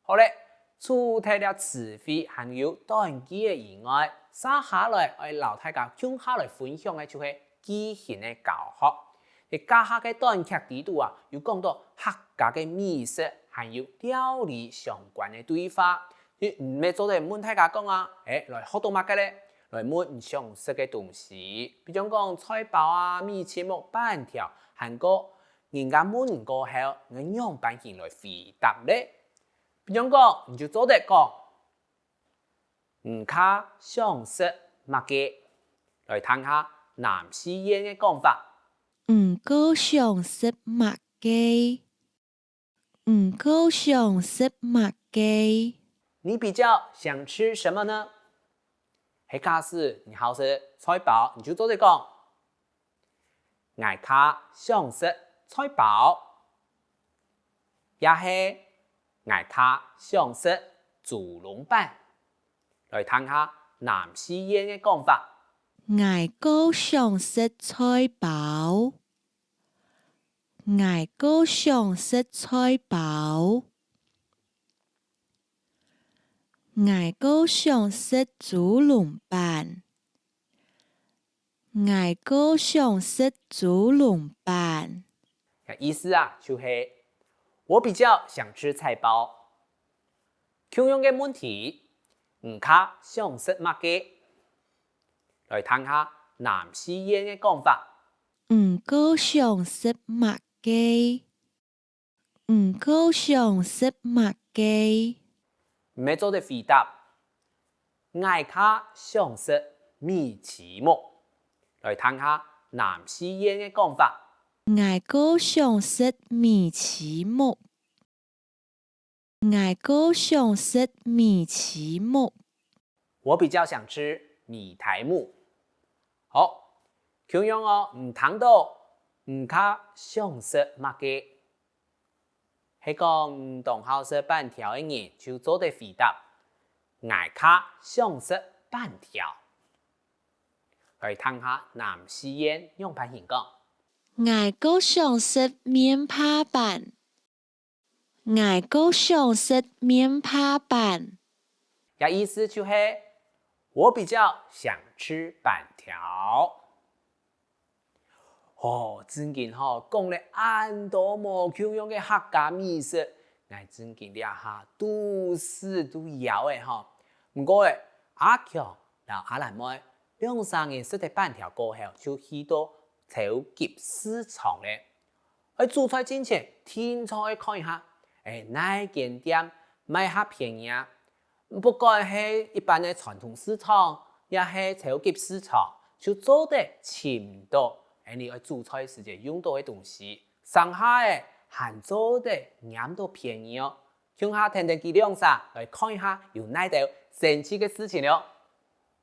好嘞，除睇了词汇还有短句嘅以外，接下来我老大家接下来分享嘅就係句型嘅教學。喺家下嘅短劇底度啊，有講到客家嘅美食，還有料理相關嘅對話。你唔係做嚟問大家講啊，來學到乜嘅咧？來問唔常識嘅東西，比如講菜包啊、米切木、板條，韓國人家問過後，我樣板型來回答咧。比如講，你就做得講，唔卡常識乜嘅，來聽下南西煙嘅講法。唔夠常識乜嘅，唔夠常識乜嘅。你比較想吃什麼呢？喺假使你好食菜包，你就做得講，我卡想食菜包，也係我卡想食豬籠板。來聽下南西煙嘅講法。我夠想食菜包，我夠想食菜包。我夠想食豬籠板，我夠想食豬籠板。意思啊，就是我比較想吃菜包。同樣嘅問題，唔卡想食乜嘅？來聽下南西煙嘅講法。唔夠想食乜嘅？唔夠想食乜嘅？唔係做得回答，我卡想食米奇木。來聽下南西煙嘅講法。我夠想食米奇木，我夠想食米奇木。我比較想吃米苔目。好，同樣哦，唔聽到唔卡想食乜嘅，係講唔同好食板條嘅人就做得回答，我卡想食板條。來聽下南西煙用排型講。我夠想食麵扒板，我夠想食麵扒板。也意思就是我比較想吃板條。真嘅講了咁多冇夠用嘅客家美食，我真嘅倆下都試都有嘅嗬。唔過咧，阿強同阿蘭妹2-3年食得板條過後，就去到超級市場咧。喺煮菜之前，天菜看一下，哪間店賣下便宜啊？不管係一般嘅傳統市場，也係超級市場，就做得尋到。你喺煮菜時間用到嘅東西，上下嘅還做得啱到便宜哦。向下聽聽佢兩聲，來看一下有哪道神奇嘅事情了。